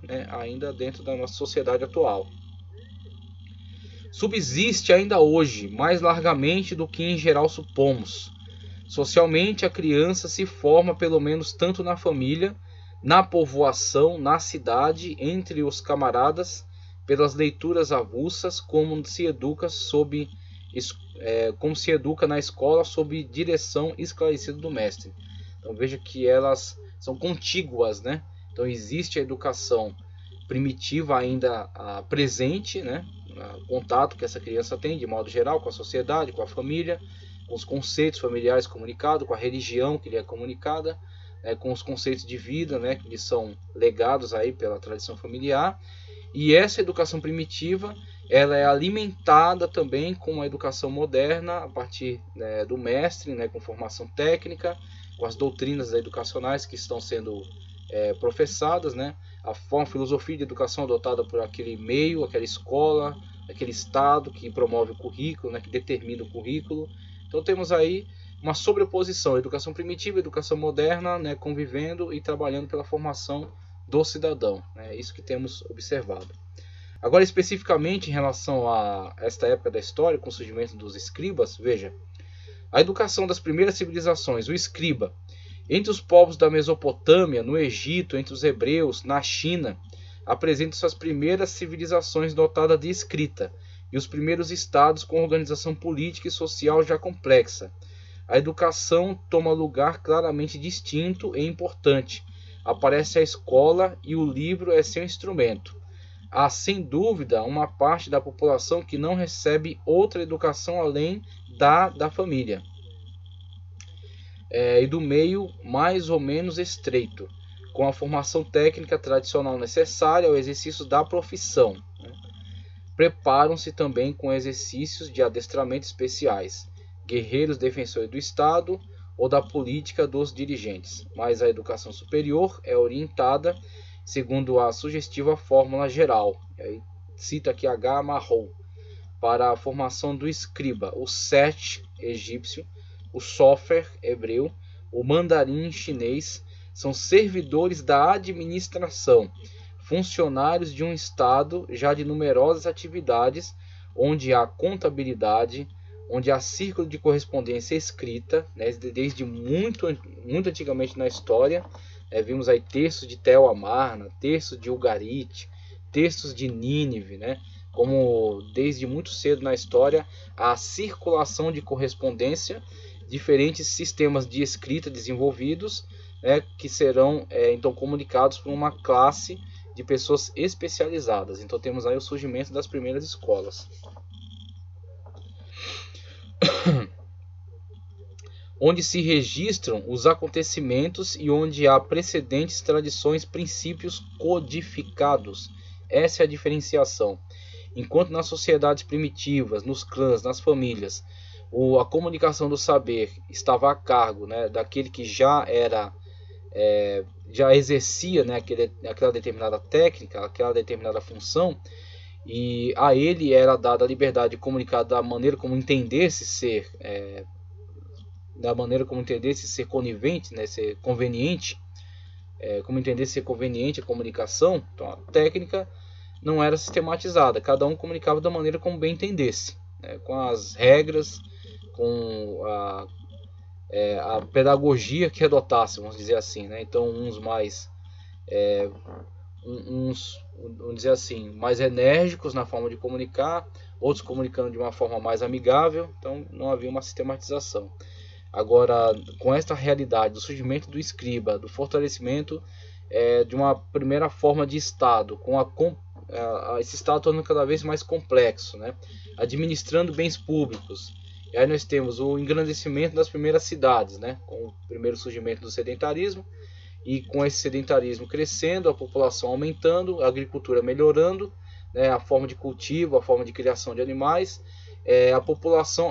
né, ainda dentro da nossa sociedade atual. Subsiste ainda hoje, mais largamente do que em geral supomos. Socialmente, a criança se forma pelo menos tanto na família, na povoação, na cidade, entre os camaradas, pelas leituras avulsas, como se educa na escola sob direção esclarecida do mestre. Então veja que elas são contíguas, né? Então existe a educação primitiva ainda presente, né? O contato que essa criança tem de modo geral com a sociedade, com a família, com os conceitos familiares comunicados, com a religião que lhe é comunicada, com os conceitos de vida, né, que lhe são legados aí pela tradição familiar. E essa educação primitiva, ela é alimentada também com a educação moderna a partir, né, do mestre, né, com formação técnica, com as doutrinas educacionais que estão sendo professadas, né, a filosofia de educação adotada por aquele meio, aquela escola, aquele estado que promove o currículo, né, que determina o currículo. Então temos aí uma sobreposição, educação primitiva e educação moderna, né, convivendo e trabalhando pela formação do cidadão. É isso que temos observado. Agora, especificamente em relação a esta época da história, com o surgimento dos escribas, veja, a educação das primeiras civilizações, o escriba, entre os povos da Mesopotâmia, no Egito, entre os hebreus, na China, apresenta suas primeiras civilizações dotadas de escrita e os primeiros estados com organização política e social já complexa. A educação toma lugar claramente distinto e importante. Aparece a escola e o livro é seu instrumento. Há, sem dúvida, uma parte da população que não recebe outra educação além da família. E do meio mais ou menos estreito, com a formação técnica tradicional necessária ao exercício da profissão. Preparam-se também com exercícios de adestramento especiais, guerreiros defensores do Estado ou da política dos dirigentes. Mas a educação superior é orientada segundo a sugestiva fórmula geral, cita aqui H. Marrou, para a formação do escriba, o Set egípcio, o Sofer hebreu, o mandarim chinês, são servidores da administração, funcionários de um Estado já de numerosas atividades, onde há contabilidade, onde há círculo de correspondência escrita, né, desde muito antigamente na história. Vimos aí textos de Tel Amarna, textos de Ugarit, textos de Nínive, né, como desde muito cedo na história a circulação de correspondência, diferentes sistemas de escrita desenvolvidos, né, que serão então comunicados por uma classe de pessoas especializadas. Então temos aí o surgimento das primeiras escolas, onde se registram os acontecimentos e onde há precedentes, tradições, princípios codificados. Essa é a diferenciação. Enquanto nas sociedades primitivas, nos clãs, nas famílias, a comunicação do saber estava a cargo, né, daquele que já exercia, né, aquela determinada técnica, aquela determinada função, e a ele era dada a liberdade de comunicar da maneira como entendesse ser conivente, né, ser conveniente, como entendesse ser conveniente a comunicação. Então a técnica não era sistematizada, cada um comunicava da maneira como bem entendesse, né, com as regras, com a pedagogia que adotasse, vamos dizer assim, né? Então uns mais vamos dizer assim, mais enérgicos na forma de comunicar, outros comunicando de uma forma mais amigável. Então não havia uma sistematização. Agora, com esta realidade do surgimento do escriba, do fortalecimento de uma primeira forma de Estado, com esse Estado tornando cada vez mais complexo, né? Administrando bens públicos. E aí nós temos o engrandecimento das primeiras cidades, né? Com o primeiro surgimento do sedentarismo, e com esse sedentarismo crescendo, a população aumentando, a agricultura melhorando, né? A forma de cultivo, a forma de criação de animais,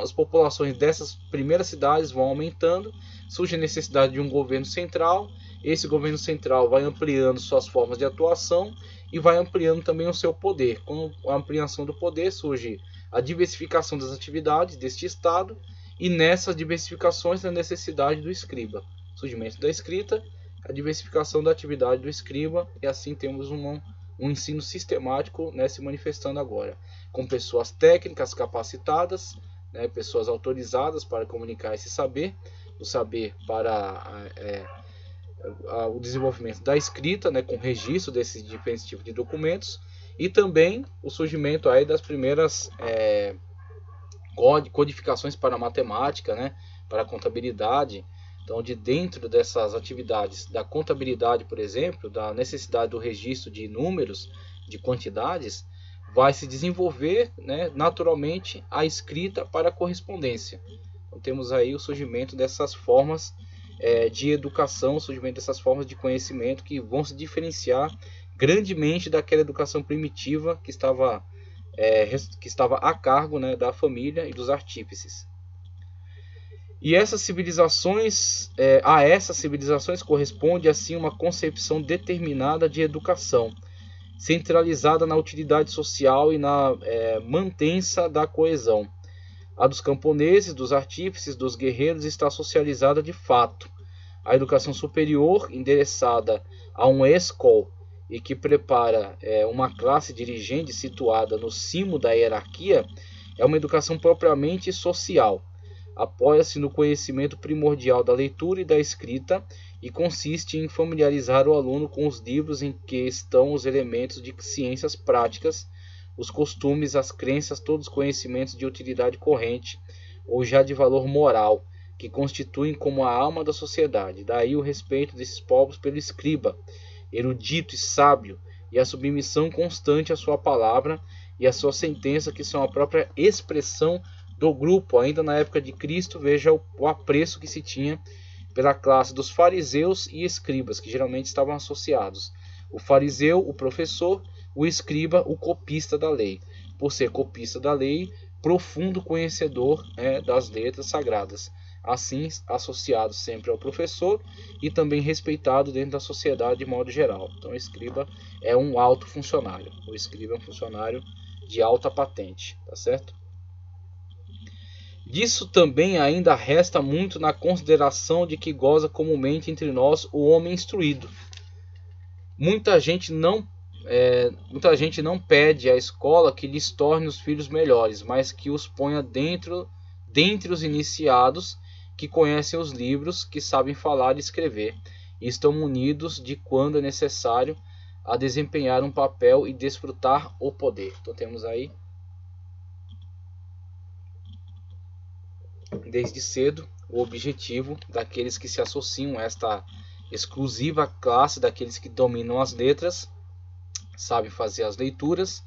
as populações dessas primeiras cidades vão aumentando, surge a necessidade de um governo central. Esse governo central vai ampliando suas formas de atuação e vai ampliando também o seu poder. Com a ampliação do poder surge a diversificação das atividades deste Estado, e nessas diversificações a necessidade do escriba, surgimento da escrita, a diversificação da atividade do escriba, e assim temos um ensino sistemático, né, se manifestando agora, com pessoas técnicas capacitadas, né, pessoas autorizadas para comunicar esse saber, o saber para o desenvolvimento da escrita, né, com registro desses diferentes tipos de documentos, e também o surgimento aí das primeiras codificações para a matemática, né, para a contabilidade. Então, de dentro dessas atividades da contabilidade, por exemplo, da necessidade do registro de números, de quantidades, vai se desenvolver, né, naturalmente a escrita para a correspondência. Então, temos aí o surgimento dessas formas de educação, o surgimento dessas formas de conhecimento que vão se diferenciar grandemente daquela educação primitiva que estava a cargo, né, da família e dos artífices. E essas civilizações, a essas civilizações corresponde assim uma concepção determinada de educação, centralizada na utilidade social e na mantença da coesão. A dos camponeses, dos artífices, dos guerreiros está socializada de fato. A educação superior, endereçada a um escol e que prepara uma classe dirigente situada no cimo da hierarquia, é uma educação propriamente social. Apoia-se no conhecimento primordial da leitura e da escrita e consiste em familiarizar o aluno com os livros em que estão os elementos de ciências práticas, os costumes, as crenças, todos os conhecimentos de utilidade corrente ou já de valor moral, que constituem como a alma da sociedade. Daí o respeito desses povos pelo escriba, erudito e sábio, e a submissão constante à sua palavra e à sua sentença, que são a própria expressão do grupo. Ainda na época de Cristo, veja o apreço que se tinha pela classe dos fariseus e escribas, que geralmente estavam associados. O fariseu, o professor, o escriba, o copista da lei. Por ser copista da lei, profundo conhecedor das letras sagradas. Assim, associado sempre ao professor e também respeitado dentro da sociedade de modo geral. Então, o escriba é um alto funcionário. O escriba é um funcionário de alta patente, tá certo? Disso também ainda resta muito na consideração de que goza comumente entre nós o homem instruído. Muita gente não pede à escola que lhes torne os filhos melhores, mas que os ponha dentre os iniciados, que conhecem os livros, que sabem falar e escrever, e estão munidos de, quando é necessário, a desempenhar um papel e desfrutar o poder. Então temos aí, desde cedo, o objetivo daqueles que se associam a esta exclusiva classe, daqueles que dominam as letras, sabem fazer as leituras,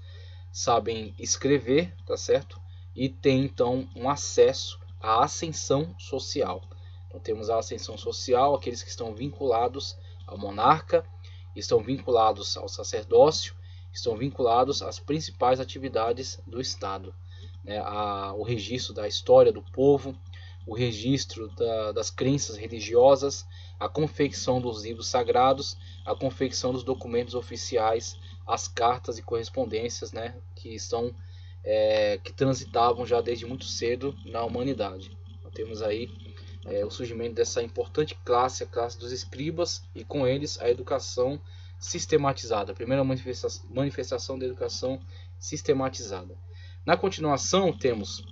sabem escrever, tá certo? E tem então um acesso à ascensão social. Então temos a ascensão social, aqueles que estão vinculados ao monarca, estão vinculados ao sacerdócio, estão vinculados às principais atividades do Estado, né? O registro da história do povo, o registro das crenças religiosas, a confecção dos livros sagrados, a confecção dos documentos oficiais, as cartas e correspondências, né, que transitavam já desde muito cedo na humanidade. Então, temos aí o surgimento dessa importante classe, a classe dos escribas, e com eles a educação sistematizada, a primeira manifestação da educação sistematizada. Na continuação, temos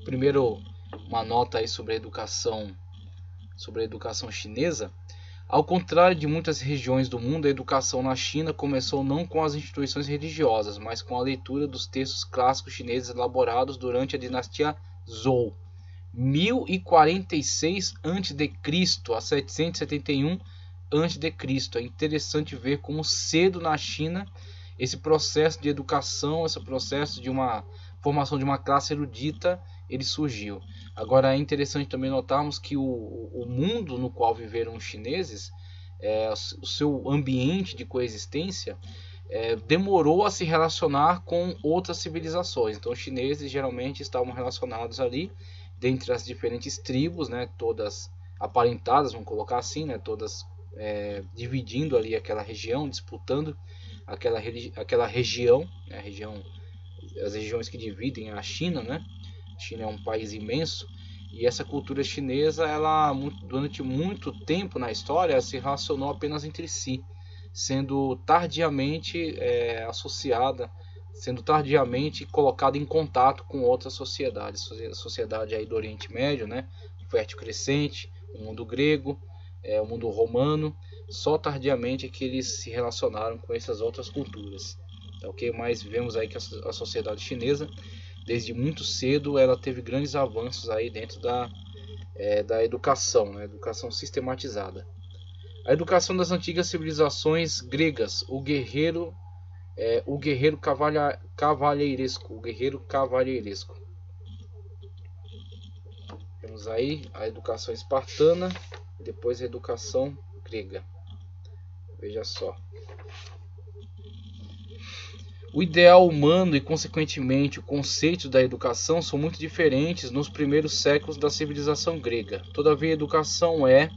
primeiro uma nota aí sobre a educação chinesa. Ao contrário de muitas regiões do mundo, a educação na China começou não com as instituições religiosas, mas com a leitura dos textos clássicos chineses elaborados durante a dinastia Zhou, 1046 a.C. a 771 a.C. É interessante ver como cedo na China esse processo de educação, esse processo de uma formação de uma classe erudita, ele surgiu. Agora é interessante também notarmos que o mundo no qual viveram os chineses, o seu ambiente de coexistência, demorou a se relacionar com outras civilizações. Então os chineses geralmente estavam relacionados ali dentre as diferentes tribos, né, todas aparentadas, vamos colocar assim, né, todas dividindo ali aquela região, disputando aquela região, né, as regiões que dividem a China, né? A China é um país imenso, e essa cultura chinesa, ela durante muito tempo na história se relacionou apenas entre si, sendo tardiamente associada, sendo tardiamente colocada em contato com outras sociedades, sociedade aí do Oriente Médio, né, fértil crescente, o mundo grego, o mundo romano. Só tardiamente é que eles se relacionaram com essas outras culturas. Tá, ok? Mas vemos aí que a sociedade chinesa, desde muito cedo, ela teve grandes avanços aí dentro da educação, né? Educação sistematizada. A educação das antigas civilizações gregas, o guerreiro cavalheiresco, Temos aí a educação espartana e depois a educação grega. Veja só. O ideal humano e, consequentemente, o conceito da educação são muito diferentes nos primeiros séculos da civilização grega. Todavia, a educação é,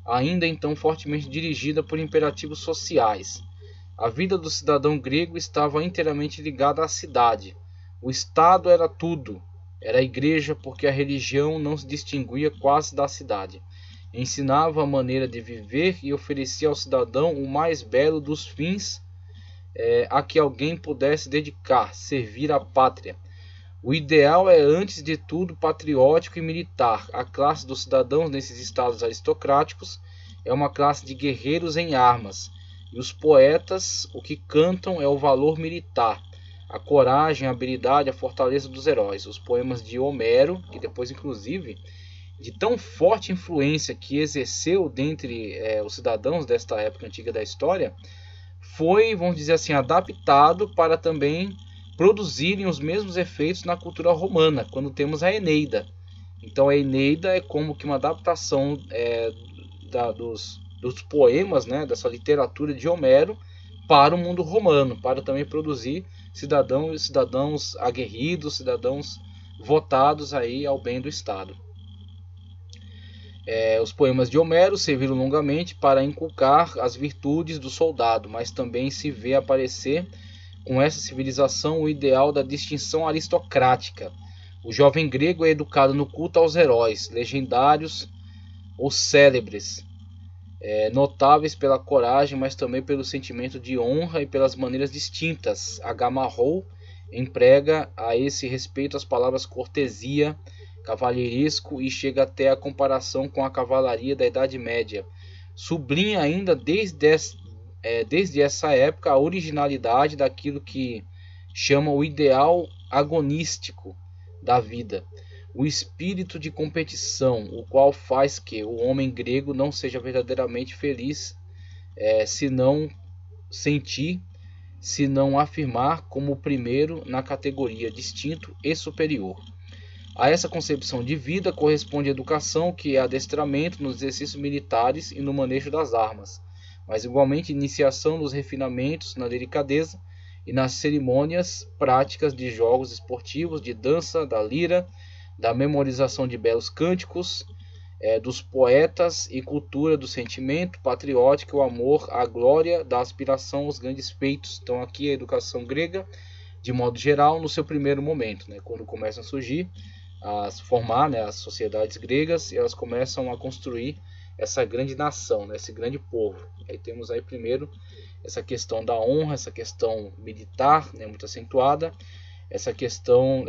ainda então, fortemente dirigida por imperativos sociais. A vida do cidadão grego estava inteiramente ligada à cidade. O Estado era tudo. Era a igreja, porque a religião não se distinguia quase da cidade. Ensinava a maneira de viver e oferecia ao cidadão o mais belo dos fins a que alguém pudesse dedicar, servir à pátria. O ideal é, antes de tudo, patriótico e militar. A classe dos cidadãos nesses estados aristocráticos é uma classe de guerreiros em armas. E os poetas, o que cantam é o valor militar, a coragem, a habilidade, a fortaleza dos heróis. Os poemas de Homero, que depois, inclusive, de tão forte influência que exerceu dentre os cidadãos desta época antiga da história, foi, vamos dizer assim, adaptado para também produzirem os mesmos efeitos na cultura romana, quando temos a Eneida. Então a Eneida é como que uma adaptação dos poemas, né, dessa literatura de Homero, para o mundo romano, para também produzir cidadãos aguerridos, cidadãos votados aí ao bem do Estado. Os poemas de Homero serviram longamente para inculcar as virtudes do soldado, mas também se vê aparecer com essa civilização o ideal da distinção aristocrática. O jovem grego é educado no culto aos heróis, legendários ou célebres, notáveis pela coragem, mas também pelo sentimento de honra e pelas maneiras distintas. Agamarrou emprega a esse respeito as palavras cortesia, cavalheiresco e chega até a comparação com a cavalaria da Idade Média. Sublinha ainda desde essa época a originalidade daquilo que chama o ideal agonístico da vida, o espírito de competição, o qual faz que o homem grego não seja verdadeiramente feliz se não afirmar como o primeiro na categoria distinto e superior. A essa concepção de vida corresponde a educação, que é adestramento nos exercícios militares e no manejo das armas, mas igualmente iniciação nos refinamentos, na delicadeza e nas cerimônias práticas de jogos esportivos, de dança, da lira, da memorização de belos cânticos, dos poetas e cultura do sentimento patriótico, o amor, a glória, da aspiração aos grandes feitos. Então aqui a educação grega, de modo geral, no seu primeiro momento, né, quando começam a surgir, a se formar, né, as sociedades gregas, e elas começam a construir essa grande nação, né, esse grande povo. Aí temos aí primeiro essa questão da honra, essa questão militar, né, muito acentuada, essa questão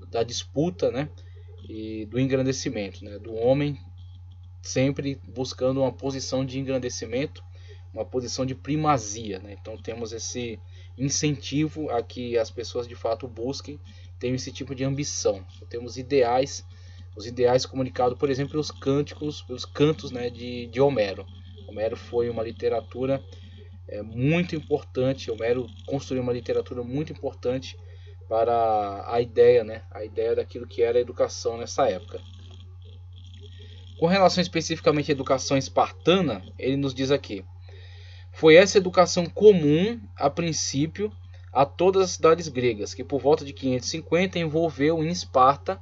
da disputa, né, e do engrandecimento, né, do homem sempre buscando uma posição de engrandecimento, uma posição de primazia, né? Então temos esse incentivo a que as pessoas de fato busquem, tenham esse tipo de ambição. Então, temos ideais, os ideais comunicados, por exemplo, pelos cantos, né, de Homero. Homero foi uma literatura muito importante. Homero construiu uma literatura muito importante para a ideia, né, a ideia daquilo que era a educação nessa época. Com relação especificamente à educação espartana, ele nos diz aqui: foi essa educação comum, a princípio, a todas as cidades gregas, que por volta de 550 envolveu em Esparta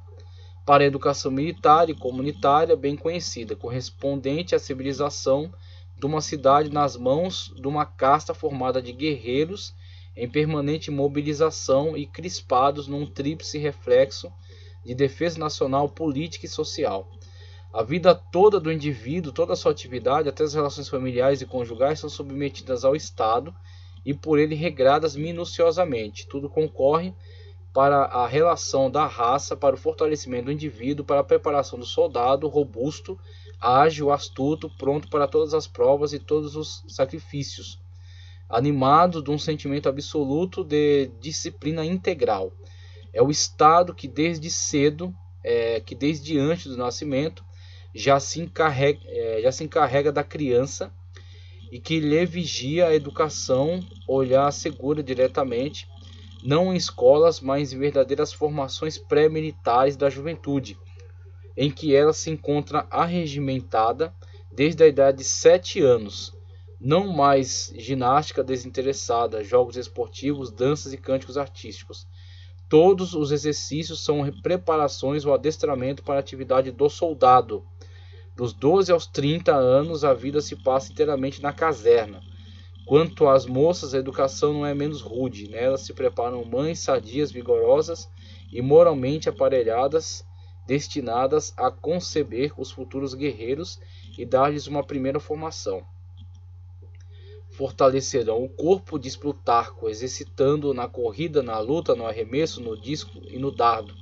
para a educação militar e comunitária bem conhecida, correspondente à civilização de uma cidade nas mãos de uma casta formada de guerreiros em permanente mobilização e crispados num tríplice reflexo de defesa nacional, política e social. A vida toda do indivíduo, toda a sua atividade, até as relações familiares e conjugais, são submetidas ao Estado e por ele regradas minuciosamente. Tudo concorre para a relação da raça, para o fortalecimento do indivíduo, para a preparação do soldado robusto, ágil, astuto, pronto para todas as provas e todos os sacrifícios, animado de um sentimento absoluto de disciplina integral. É o Estado que desde cedo, que desde antes do nascimento, já se encarrega da criança e que lhe vigia a educação, olhar assegura diretamente, não em escolas, mas em verdadeiras formações pré-militares da juventude, em que ela se encontra arregimentada desde a idade de 7 anos, não mais ginástica desinteressada, jogos esportivos, danças e cânticos artísticos. Todos os exercícios são preparações ou adestramento para a atividade do soldado. Dos 12 aos 30 anos, a vida se passa inteiramente na caserna. Quanto às moças, a educação não é menos rude. Nelas se preparam mães sadias, vigorosas e moralmente aparelhadas, destinadas a conceber os futuros guerreiros e dar-lhes uma primeira formação. Fortalecerão o corpo, diz Plutarco, exercitando-o na corrida, na luta, no arremesso, no disco e no dardo,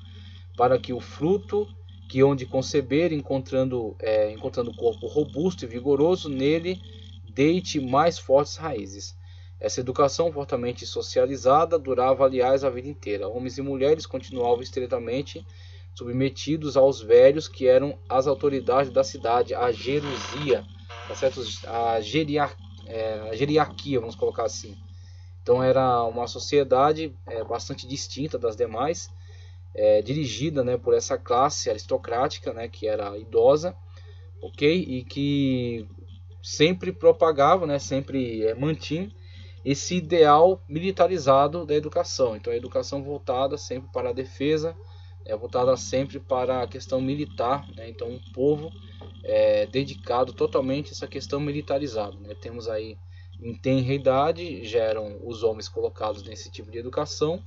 para que o fruto que onde conceber, encontrando o corpo robusto e vigoroso, nele deite mais fortes raízes. Essa educação fortemente socializada durava, aliás, a vida inteira. Homens e mulheres continuavam estreitamente submetidos aos velhos, que eram as autoridades da cidade, a gerusia, a geriarquia, vamos colocar assim. Então era uma sociedade bastante distinta das demais, dirigida, né, por essa classe aristocrática, né, que era idosa, ok? E que sempre propagava, né, sempre mantinha esse ideal militarizado da educação. Então a educação voltada sempre para a defesa, voltada sempre para a questão militar, né? Então um povo dedicado totalmente a essa questão militarizada, né? Temos aí em tenra idade, já eram os homens colocados nesse tipo de educação,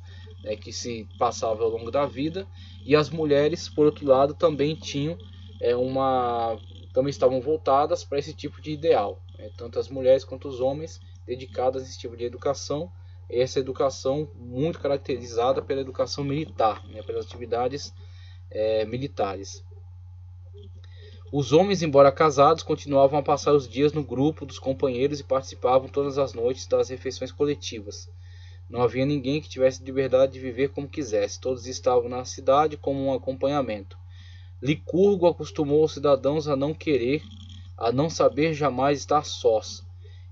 que se passava ao longo da vida, e as mulheres, por outro lado, também tinham também estavam voltadas para esse tipo de ideal, né? Tanto as mulheres quanto os homens dedicados a esse tipo de educação, essa educação muito caracterizada pela educação militar, né? Pelas atividades militares. Os homens, embora casados, continuavam a passar os dias no grupo dos companheiros e participavam todas as noites das refeições coletivas. Não havia ninguém que tivesse liberdade de viver como quisesse. Todos estavam na cidade como um acompanhamento. Licurgo acostumou os cidadãos a não saber jamais estar sós,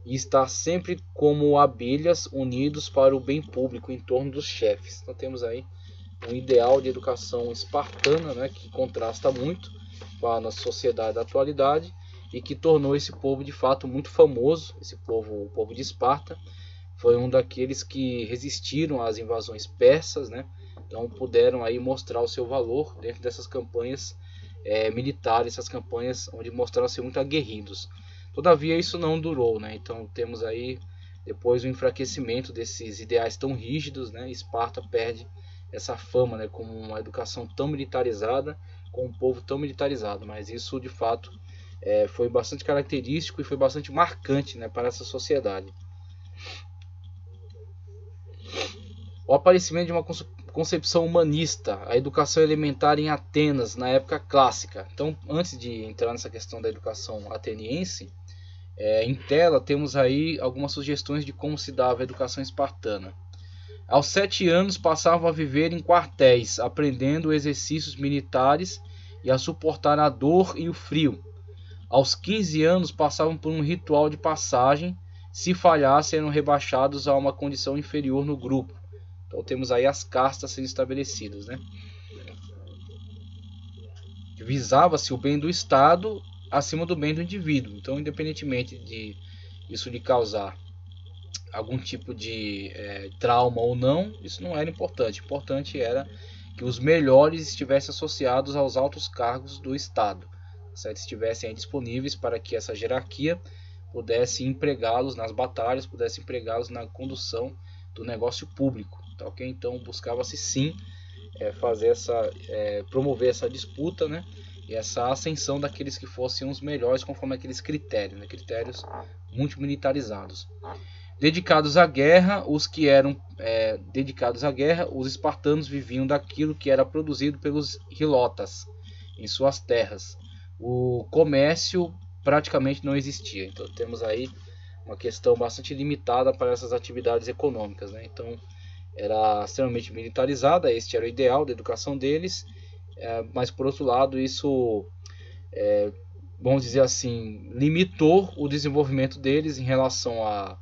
e estar sempre como abelhas unidos para o bem público em torno dos chefes. Então temos aí um ideal de educação espartana, né, que contrasta muito com a nossa sociedade da atualidade e que tornou esse povo de fato muito famoso. O povo de Esparta, foi um daqueles que resistiram às invasões persas, né? Então puderam aí mostrar o seu valor dentro dessas campanhas militares, essas campanhas onde mostraram ser muito aguerridos. Todavia isso não durou, né? Então temos aí depois o enfraquecimento desses ideais tão rígidos, né? Esparta perde essa fama, né, como uma educação tão militarizada, com um povo tão militarizado. Mas isso de fato foi bastante característico e foi bastante marcante, né, para essa sociedade. O aparecimento de uma concepção humanista, a educação elementar em Atenas na época clássica. Então, antes de entrar nessa questão da educação ateniense, em tela temos aí algumas sugestões de como se dava a educação espartana. Aos 7 anos passavam a viver em quartéis, aprendendo exercícios militares e a suportar a dor e o frio. Aos 15 anos passavam por um ritual de passagem, se falhassem eram rebaixados a uma condição inferior no grupo. Então temos aí as castas sendo estabelecidas, né? Visava-se o bem do Estado acima do bem do indivíduo. Então, independentemente disso de causar algum tipo de trauma ou não, isso não era importante. O importante era que os melhores estivessem associados aos altos cargos do Estado, certo? Estivessem disponíveis para que essa jerarquia pudesse empregá-los nas batalhas, pudesse empregá-los na condução do negócio público, tá, ok? Então buscava-se sim promover essa disputa, né, e essa ascensão daqueles que fossem os melhores conforme aqueles critérios, né? Critérios muito militarizados. Dedicados à guerra, os que eram dedicados à guerra, os espartanos viviam daquilo que era produzido pelos hilotas em suas terras. O comércio praticamente não existia. Então temos aí uma questão bastante limitada para essas atividades econômicas, né? Então era extremamente militarizada, este era o ideal da educação deles, mas por outro lado isso, vamos dizer assim, limitou o desenvolvimento deles em relação à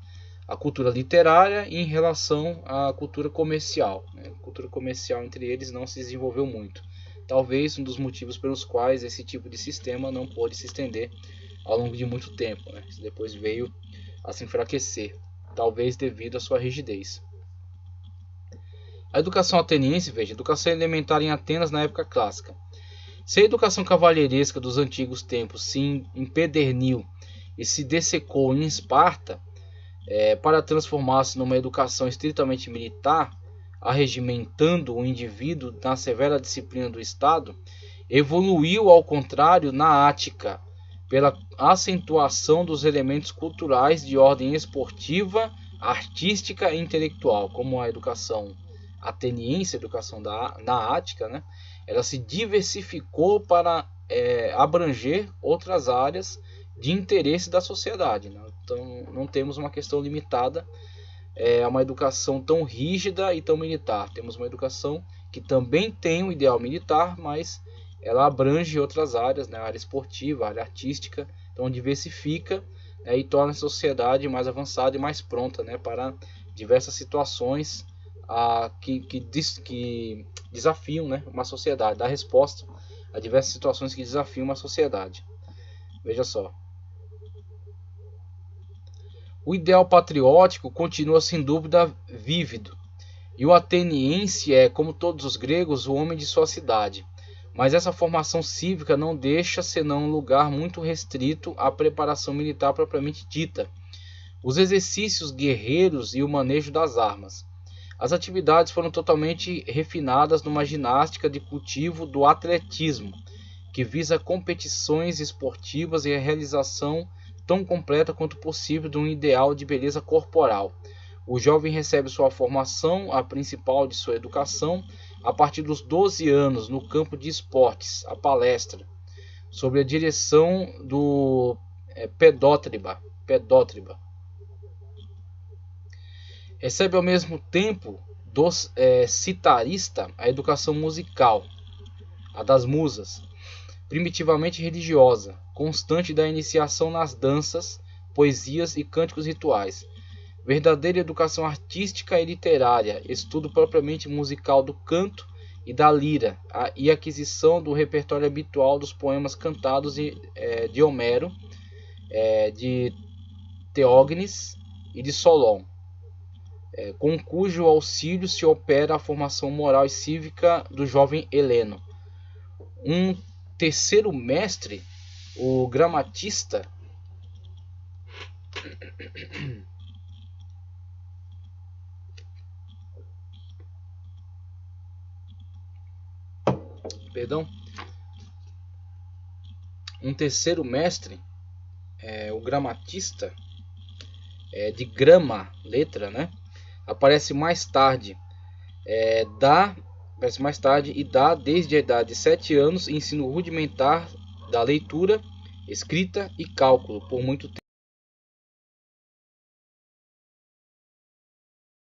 cultura literária e em relação à cultura comercial, né? A cultura comercial entre eles não se desenvolveu muito. Talvez um dos motivos pelos quais esse tipo de sistema não pôde se estender ao longo de muito tempo, né? Depois veio a se enfraquecer, talvez devido à sua rigidez. A educação ateniense, veja, educação elementar em Atenas na época clássica. Se a educação cavalheiresca dos antigos tempos se empederniu e se dessecou em Esparta, para transformar-se numa educação estritamente militar, arregimentando o indivíduo na severa disciplina do Estado, evoluiu ao contrário na Ática, pela acentuação dos elementos culturais de ordem esportiva, artística e intelectual, como a educação ateniense, a educação na Ática, né? Ela se diversificou para abranger outras áreas de interesse da sociedade, né? Então não temos uma questão limitada a uma educação tão rígida e tão militar. Temos uma educação que também tem um ideal militar, mas ela abrange outras áreas, né? A área esportiva, a área artística, então diversifica, né? E torna a sociedade mais avançada e mais pronta, né? Para diversas situações que desafiam, né? Uma sociedade, dá resposta a diversas situações que desafiam uma sociedade. Veja só. O ideal patriótico continua sem dúvida vívido, e o ateniense é, como todos os gregos, o homem de sua cidade. Mas essa formação cívica não deixa senão um lugar muito restrito à preparação militar propriamente dita, os exercícios guerreiros e o manejo das armas. As atividades foram totalmente refinadas numa ginástica de cultivo do atletismo, que visa competições esportivas e a realização tão completa quanto possível de um ideal de beleza corporal. O jovem recebe sua formação, a principal de sua educação, a partir dos 12 anos no campo de esportes, a palestra, sob a direção do Pedótriba. Recebe ao mesmo tempo do citarista a educação musical, a das musas, primitivamente religiosa, constante da iniciação nas danças, poesias e cânticos rituais. Verdadeira educação artística e literária, estudo propriamente musical do canto e da lira, e aquisição do repertório habitual dos poemas cantados de Homero, de Teógenes e de Solon, com cujo auxílio se opera a formação moral e cívica do jovem heleno. Um terceiro mestre, o gramatista, o gramatista, de grama, letra, né? Aparece mais tarde e dá desde a idade de 7 anos ensino rudimentar da leitura, escrita e cálculo por muito tempo.